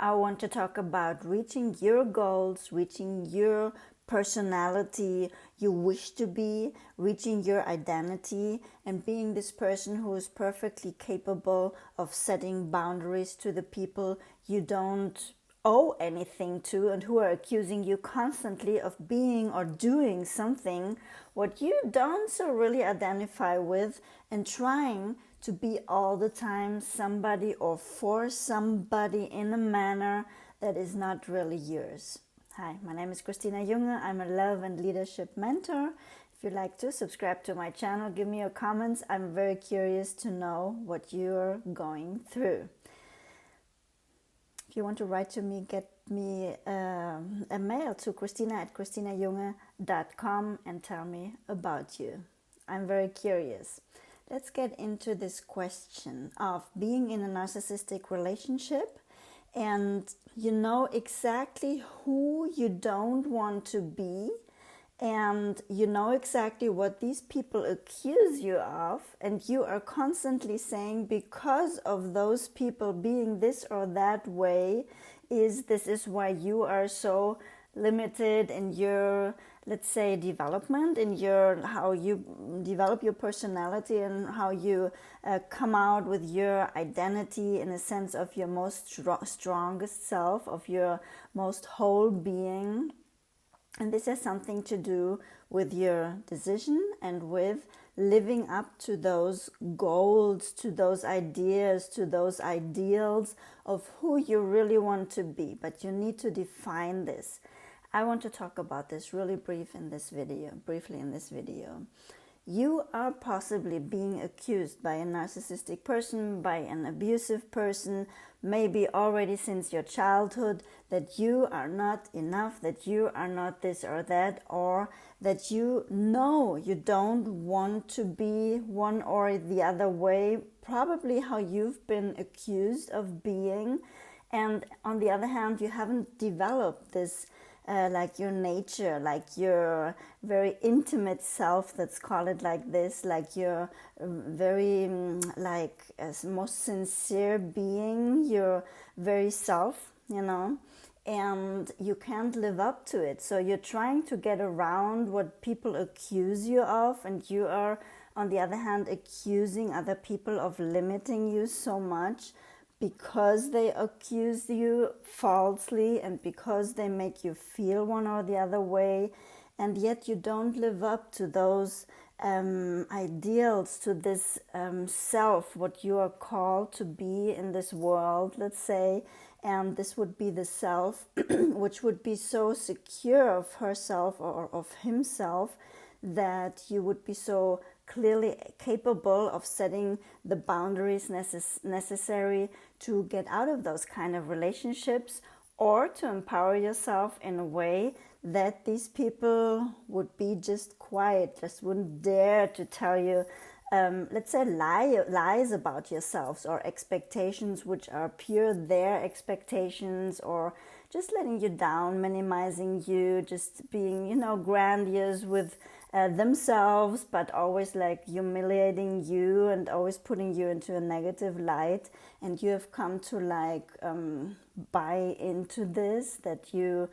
I want to talk about reaching your goals, reaching your personality you wish to be, reaching your identity, and being this person who is perfectly capable of setting boundaries to the people you don't owe anything to and who are accusing you constantly of being or doing something what you don't so really identify with, and trying to be all the time somebody or for somebody in a manner that is not really yours. Hi, my name is Christinajunge. I'm a love and leadership mentor. If you'd like to subscribe to my channel, give me your comments. I'm very curious to know what you're going through. If you want to write to me, get me a mail to christina@christinajunge.com and tell me about you. I'm very curious. Let's get into this question of being in a narcissistic relationship, and you know exactly who you don't want to be, and you know exactly what these people accuse you of, and you are constantly saying because of those people being this or that way this is why you are so limited in your, let's say, development, in your how you develop your personality and how you come out with your identity in a sense of your most strongest self, of your most whole being. And this has something to do with your decision and with living up to those goals, to those ideas, to those ideals of who you really want to be. But you need to define this. I want to talk about this really briefly in this video. You are possibly being accused by a narcissistic person, by an abusive person, maybe already since your childhood, that you are not enough, that you are not this or that, or that you know you don't want to be one or the other way, probably how you've been accused of being. And on the other hand, you haven't developed this like your nature, like your very intimate self, let's call it like this, like your very most sincere being, your very self, and you can't live up to it. So you're trying to get around what people accuse you of, and you are, on the other hand, accusing other people of limiting you so much, because they accuse you falsely and because they make you feel one or the other way, and yet you don't live up to those ideals, to this self, what you are called to be in this world, let's say. And this would be the self which would be so secure of herself or of himself that you would be so clearly capable of setting the boundaries necessary to get out of those kind of relationships, or to empower yourself in a way that these people would be just quiet, just wouldn't dare to tell you, let's say, lies about yourselves, or expectations which are pure their expectations, or just letting you down, minimizing you, just being, grandiose with themselves, but always like humiliating you and always putting you into a negative light. And you have come to buy into this, that you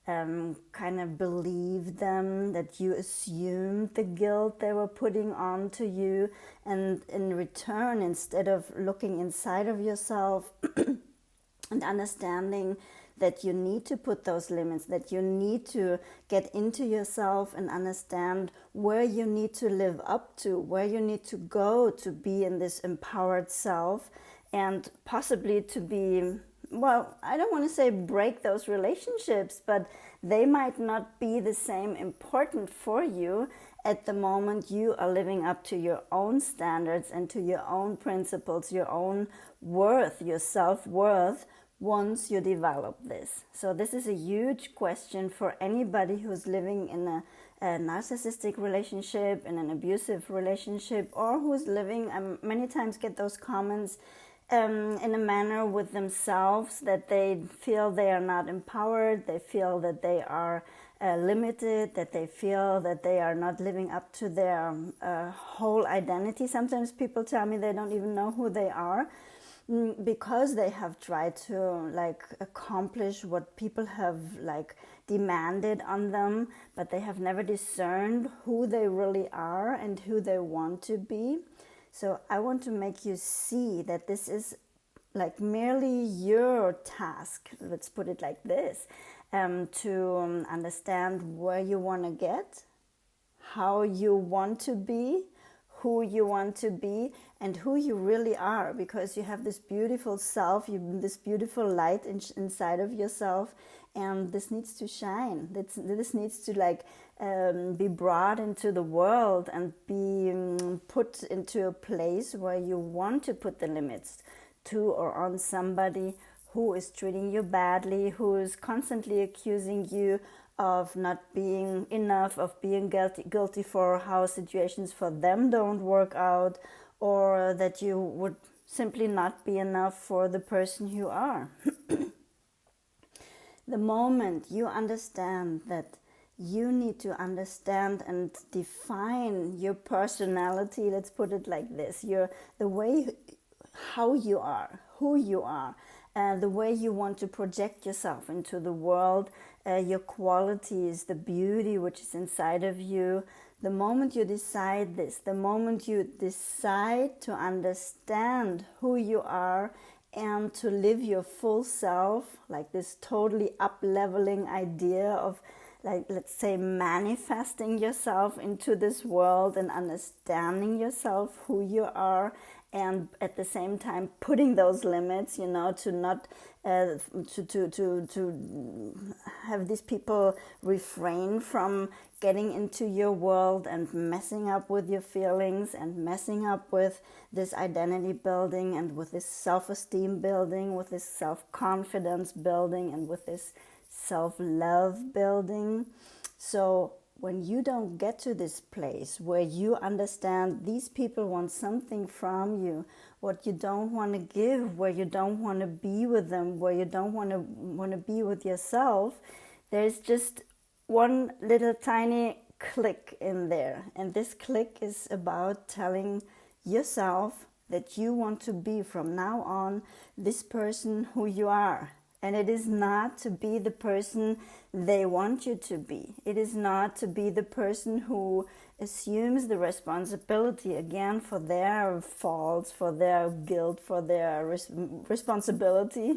kind of believe them, that you assumed the guilt they were putting onto you, and in return, instead of looking inside of yourself and understanding that you need to put those limits, that you need to get into yourself and understand where you need to live up to, where you need to go to be in this empowered self, and possibly to be, well, I don't want to say break those relationships, but they might not be the same important for you at the moment you are living up to your own standards and to your own principles, your own worth, your self-worth, once you develop this. So this is a huge question for anybody who's living in a narcissistic relationship, in an abusive relationship, or who's living, many times get those comments in a manner with themselves, that they feel they are not empowered, they feel that they are limited, that they feel that they are not living up to their whole identity. Sometimes people tell me they don't even know who they are. because they have tried to like accomplish what people have like demanded on them, but they have never discerned who they really are and who they want to be. So I want to make you see that this is like merely your task, let's put it like this, to understand where you want to get, how you want to be, who you want to be, and who you really are, because you have this beautiful self, this beautiful light inside of yourself, and this needs to shine. This needs to like be brought into the world and be put into a place where you want to put the limits to or on somebody who is treating you badly, who is constantly accusing you of not being enough, of being guilty for how situations for them don't work out, or that you would simply not be enough for the person you are. The moment you understand that you need to understand and define your personality, let's put it like this, the way how you are, who you are, the way you want to project yourself into the world, your qualities, the beauty which is inside of you. The moment you decide this, the moment you decide to understand who you are and to live your full self, like this totally up-leveling idea of, like, let's say, manifesting yourself into this world and understanding yourself, who you are, and at the same time putting those limits, to not to have these people refrain from getting into your world and messing up with your feelings and messing up with this identity building and with this self-esteem building, with this self-confidence building, and with this self-love building. So when you don't get to this place where you understand these people want something from you, what you don't want to give, where you don't want to be with them, where you don't want to be with yourself, there's just one little tiny click in there. And this click is about telling yourself that you want to be from now on this person who you are. And it is not to be the person they want you to be. It is not to be the person who assumes the responsibility again for their faults, for their guilt, for their responsibility,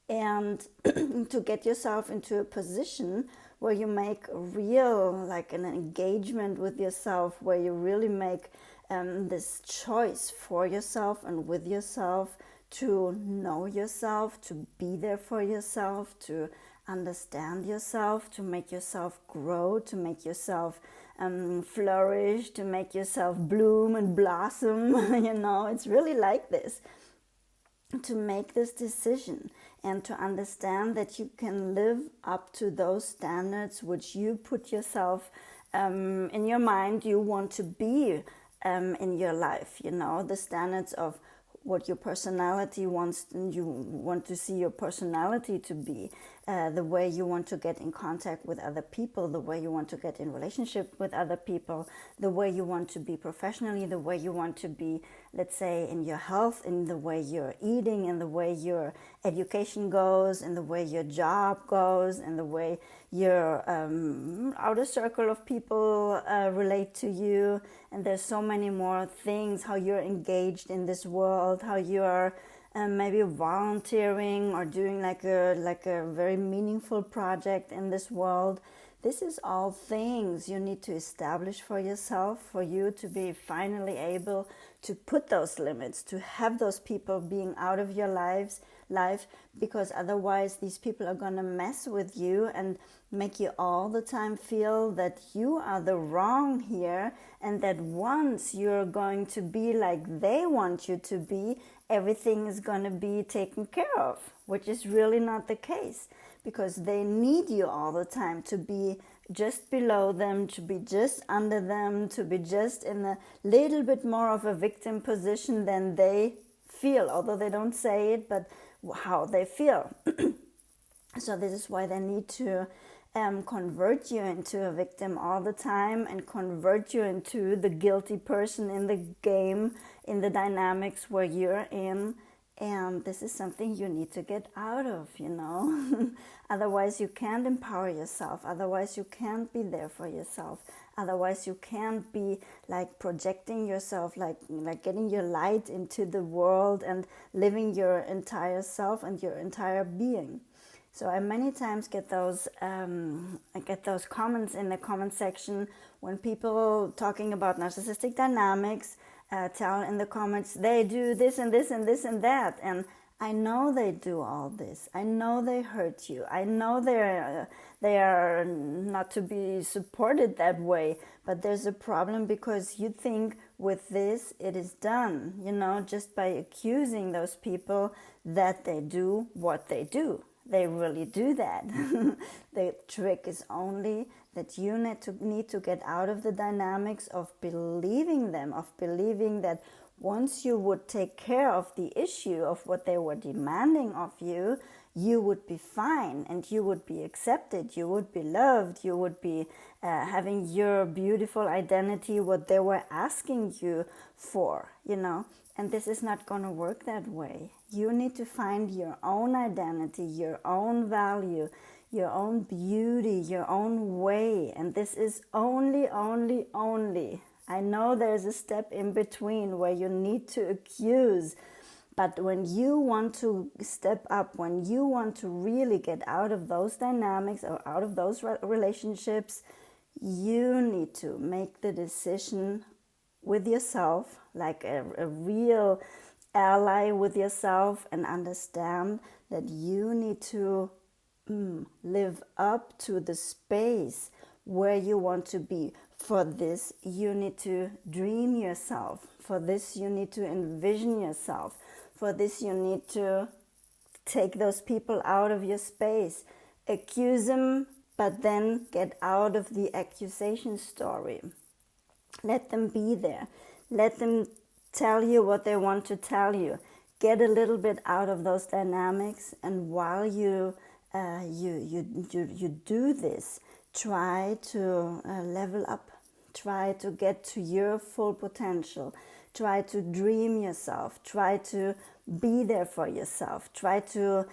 and to get yourself into a position where you make real, like an engagement with yourself, where you really make this choice for yourself and with yourself, to know yourself, to be there for yourself, to understand yourself, to make yourself grow, to make yourself flourish, to make yourself bloom and blossom. It's really like this. To make this decision and to understand that you can live up to those standards which you put yourself in your mind you want to be in your life, the standards of what your personality wants, you want to see your personality to be, the way you want to get in contact with other people, the way you want to get in relationship with other people, the way you want to be professionally, the way you want to be, let's say, in your health, in the way you're eating, in the way your education goes, in the way your job goes, in the way your outer circle of people relate to you. And there's so many more things, how you're engaged in this world, how you are maybe volunteering or doing like a very meaningful project in this world. This is all things you need to establish for yourself, for you to be finally able to put those limits, to have those people being out of your life, because otherwise these people are going to mess with you and make you all the time feel that you are the wrong here, and that once you're going to be like they want you to be, everything is going to be taken care of, which is really not the case, because they need you all the time to be just below them, to be just under them, to be just in a little bit more of a victim position than they feel, although they don't say it, but how they feel. So this is why they need to convert you into a victim all the time and convert you into the guilty person in the game, in the dynamics where you're in, And this is something you need to get out of, Otherwise, you can't empower yourself. Otherwise, you can't be there for yourself. Otherwise, you can't be like projecting yourself, like getting your light into the world and living your entire self and your entire being. So I many times get those comments in the comment section when people talking about narcissistic dynamics tell in the comments they do this and this and this and that, and I know they do all this. I know they hurt you. I know they are not to be supported that way, but there's a problem because you think with this it is done, just by accusing those people that they do what they do. They really do that. The trick is only that you need to get out of the dynamics of believing them, of believing that once you would take care of the issue of what they were demanding of you, you would be fine and you would be accepted, you would be loved, you would be having your beautiful identity, what they were asking you for, And this is not going to work that way. You need to find your own identity, your own value, your own beauty, your own way. And this is only. I know there's a step in between where you need to accuse. But when you want to step up, when you want to really get out of those dynamics or out of those relationships, you need to make the decision with yourself, like a real ally with yourself, and understand that you need to live up to the space where you want to be. For this, you need to dream yourself. For this, you need to envision yourself. For this, you need to take those people out of your space. Accuse them, but then get out of the accusation story. Let them be there. Let them tell you what they want to tell you. Get a little bit out of those dynamics, and while you do this, try to level up. Try to get to your full potential. Try to dream yourself. Try to be there for yourself. Try to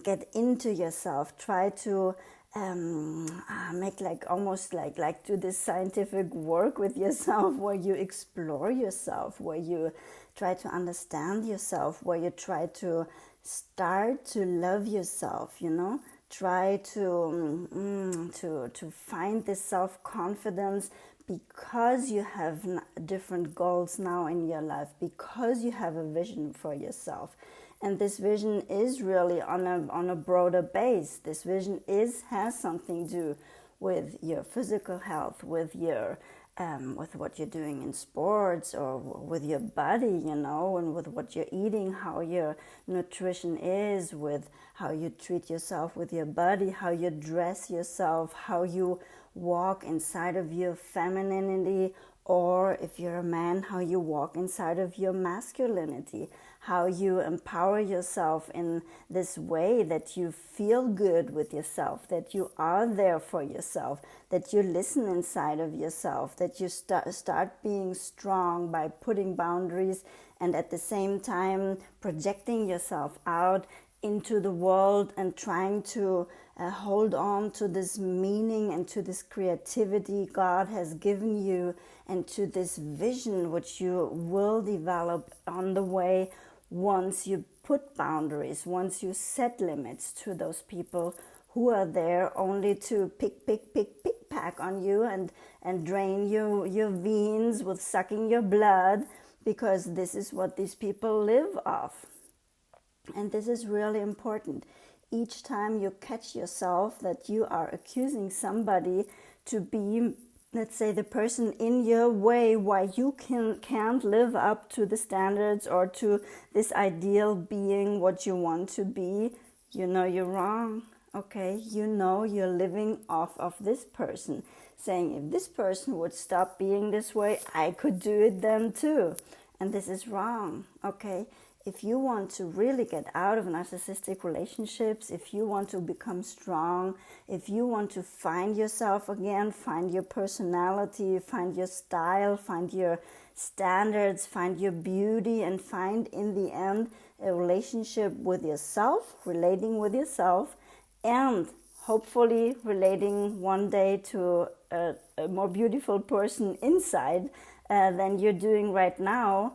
get into yourself. Try to make almost do this scientific work with yourself, where you explore yourself, where you try to understand yourself, where you try to start to love yourself, Try to find this self-confidence, because you have different goals now in your life, because you have a vision for yourself. And this vision is really on a broader base. This vision has something to do with your physical health, with your with what you're doing in sports, or with your body, and with what you're eating, how your nutrition is, with how you treat yourself with your body, how you dress yourself, how you walk inside of your femininity, or if you're a man, how you walk inside of your masculinity, how you empower yourself in this way that you feel good with yourself, that you are there for yourself, that you listen inside of yourself, that you start being strong by putting boundaries, and at the same time projecting yourself out into the world and trying to hold on to this meaning and to this creativity God has given you, and to this vision which you will develop on the way once you put boundaries, once you set limits to those people who are there only to pick on you and drain your veins with sucking your blood, because this is what these people live off. And this is really important. Each time you catch yourself that you are accusing somebody to be, let's say, the person in your way, why you can't live up to the standards or to this ideal being what you want to be, you're wrong. Okay, you're living off of this person, saying if this person would stop being this way, I could do it then too. And this is wrong. Okay, if you want to really get out of narcissistic relationships, if you want to become strong, if you want to find yourself again, find your personality, find your style, find your standards, find your beauty, and find in the end a relationship with yourself, relating with yourself, and hopefully relating one day to a more beautiful person inside than you're doing right now,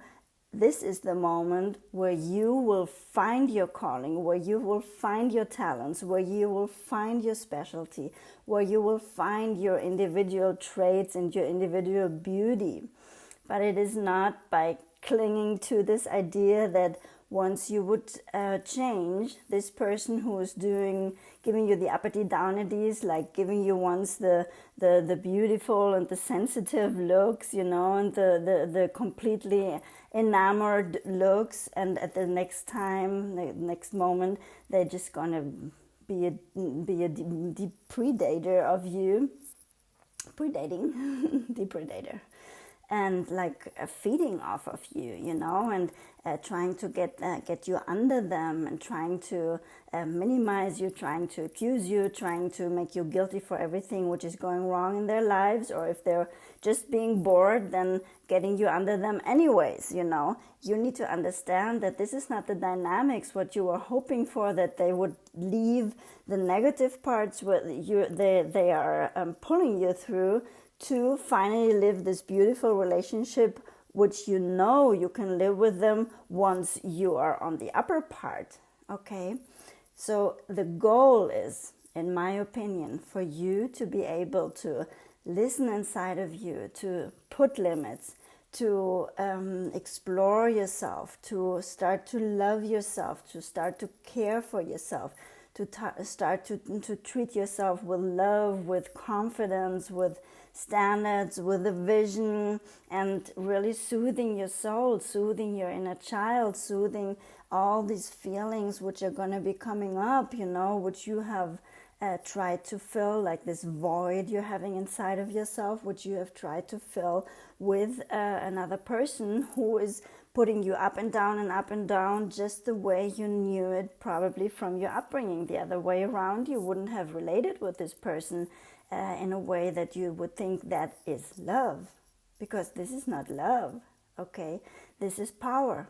this is the moment where you will find your calling, where you will find your talents, where you will find your specialty, where you will find your individual traits and your individual beauty. But it is not by clinging to this idea that once you would change, this person who is giving you the uppity downities, like giving you once the beautiful and the sensitive looks, and the completely enamored looks, and at the next moment, they're just gonna be a deep predator of you, depredator. And like feeding off of you, and trying to get you under them, and trying to minimize you, trying to accuse you, trying to make you guilty for everything which is going wrong in their lives, or if they're just being bored, then getting you under them anyways, You need to understand that this is not the dynamics what you were hoping for, that they would leave the negative parts where they are pulling you through, to finally live this beautiful relationship, which you can live with them once you are on the upper part, okay? So the goal is, in my opinion, for you to be able to listen inside of you, to put limits, to explore yourself, to start to love yourself, to start to care for yourself, to start to treat yourself with love, with confidence, with standards, with a vision, and really soothing your soul, soothing your inner child, soothing all these feelings which are going to be coming up, which you have tried to fill, like this void you're having inside of yourself, which you have tried to fill with another person who is putting you up and down just the way you knew it probably from your upbringing. The other way around, you wouldn't have related with this person in a way that you would think that is love, because this is not love, okay? This is power.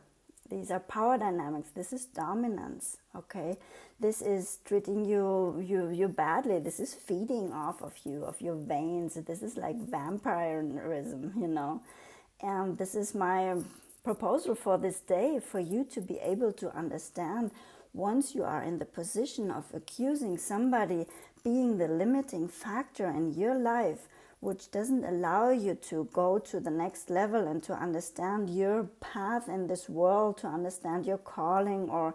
These are power dynamics. This is dominance, okay? This is treating you badly. This is feeding off of you, of your veins. This is like vampirism, And this is my proposal for this day, for you to be able to understand, once you are in the position of accusing somebody being the limiting factor in your life, which doesn't allow you to go to the next level and to understand your path in this world, to understand your calling, or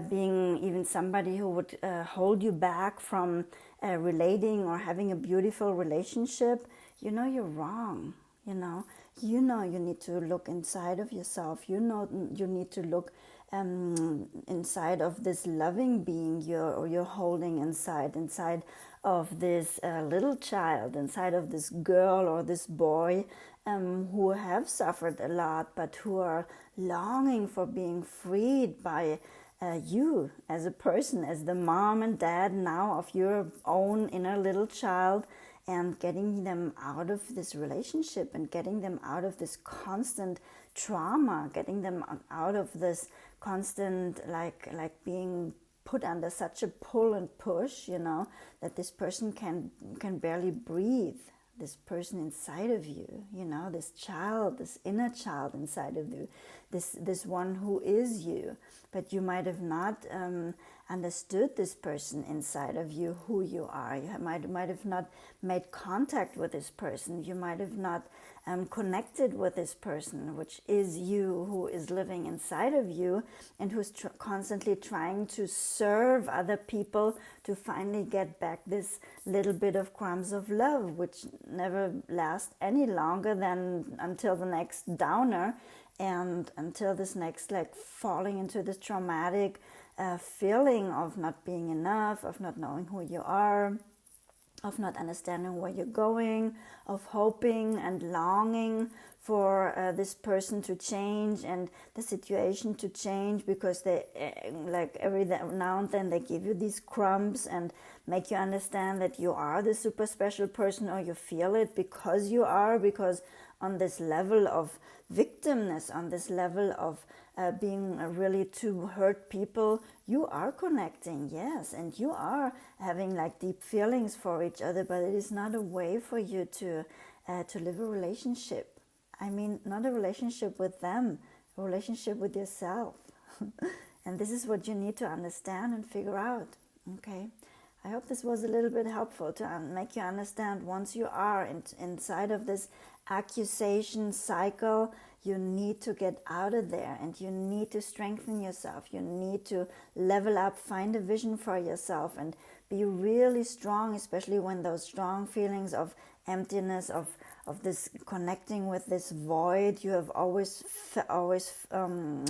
being even somebody who would hold you back from relating or having a beautiful relationship, you're wrong. You need to look inside of yourself. You need to look inside of this loving being you're holding inside of this little child, inside of this girl or this boy who have suffered a lot, but who are longing for being freed by you as a person, as the mom and dad now of your own inner little child, and getting them out of this relationship and getting them out of this constant trauma, getting them out of this constant like being put under such a pull and push, that this person can barely breathe. This person inside of you, this child, this inner child inside of you, this one who is you, but you might have not understood this person inside of you, who you are. You might have not made contact with this person. You might have not connected with this person, which is you, who is living inside of you, and who's constantly trying to serve other people to finally get back this little bit of crumbs of love, which never last any longer than until the next downer, and until this next falling into this traumatic feeling of not being enough, of not knowing who you are, of not understanding where you're going, of hoping and longing for this person to change and the situation to change, because they every now and then they give you these crumbs and make you understand that you are the super special person, or you feel it because you are, because on this level of victimness, on this level of being really to hurt people. You are connecting, yes, and you are having like deep feelings for each other, but it is not a way for you to live a relationship. I mean, not a relationship with them, a relationship with yourself. And this is what you need to understand and figure out, okay? I hope this was a little bit helpful to make you understand once you are inside of this accusation cycle, you need to get out of there and you need to strengthen yourself. You need to level up, find a vision for yourself and be really strong, especially when those strong feelings of emptiness, of this connecting with this void you have always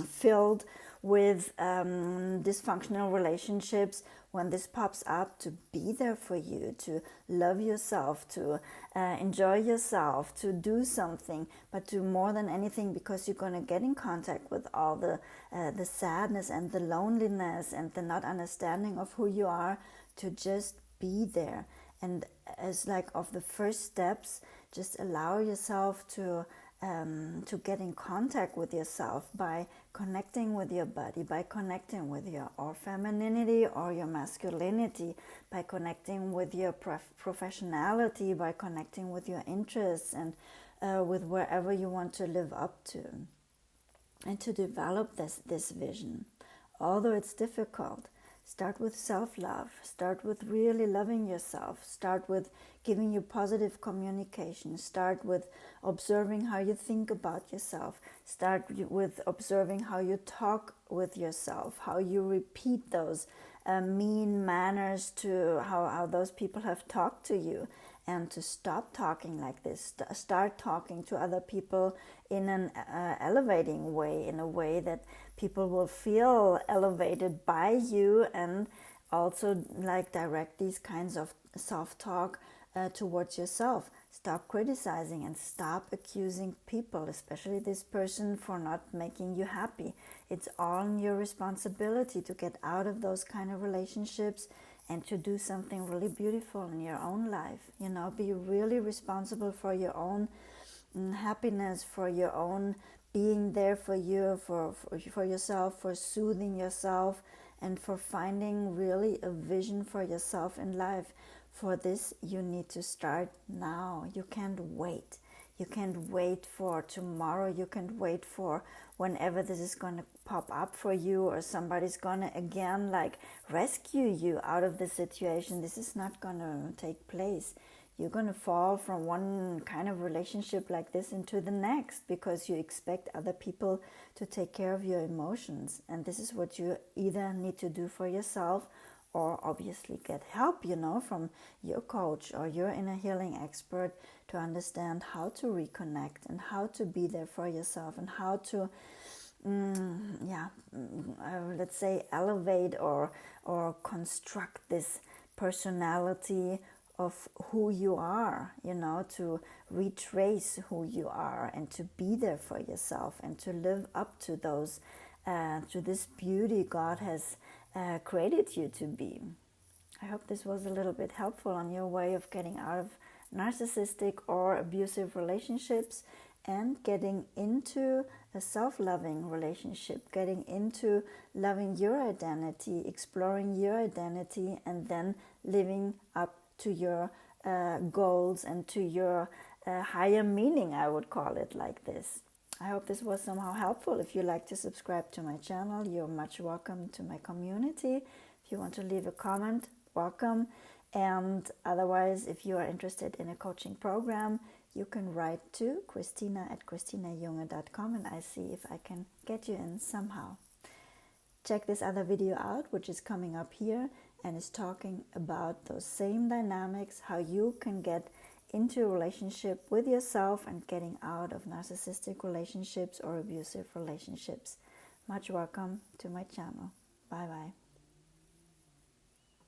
filled with dysfunctional relationships. When this pops up, to be there for you, to love yourself, to enjoy yourself, to do something, but to more than anything, because you're going to get in contact with all the sadness and the loneliness and the not understanding of who you are, to just be there. And as like of the first steps, just allow yourself to get in contact with yourself by connecting with your body, by connecting with your or femininity or your masculinity, by connecting with your professionality, by connecting with your interests and with wherever you want to live up to, and to develop this vision. Although it's difficult, start with self-love, start with really loving yourself, start with giving you positive communication, start with observing how you think about yourself, start with observing how you talk with yourself, how you repeat those mean manners to how those people have talked to you, and to stop talking like this. Start talking to other people in an elevating way, in a way that people will feel elevated by you, and also like direct these kinds of self-talk towards yourself. Stop criticizing and stop accusing people, especially this person, for not making you happy. It's all your responsibility to get out of those kind of relationships and to do something really beautiful in your own life. You know, be really responsible for your own happiness, for your own being there for you, for yourself, for soothing yourself, and for finding really a vision for yourself in life. For this, you need to start now. You can't wait. You can't wait for tomorrow. You can't wait for whenever this is going to pop up for you, or somebody's going to again like rescue you out of the situation. This is not going to take place. You're going to fall from one kind of relationship like this into the next, because you expect other people to take care of your emotions. And this is what you either need to do for yourself, or obviously get help, you know, from your coach or your inner healing expert, to understand how to reconnect and how to be there for yourself, and how to let's say elevate or construct this personality of who you are, you know, to retrace who you are and to be there for yourself and to live up to those to this beauty God has created you to be. I hope this was a little bit helpful on your way of getting out of narcissistic or abusive relationships and getting into a self-loving relationship, getting into loving your identity, exploring your identity, and then living up to your goals and to your higher meaning, I would call it like this. I hope this was somehow helpful. If you like to subscribe to my channel, you're much welcome to my community. If you want to leave a comment, welcome. And otherwise, if you are interested in a coaching program, you can write to christina@christinajunge.com and I see if I can get you in somehow. Check this other video out, which is coming up here and is talking about those same dynamics, how you can get into a relationship with yourself and getting out of narcissistic relationships or abusive relationships. Much welcome to my channel. Bye bye.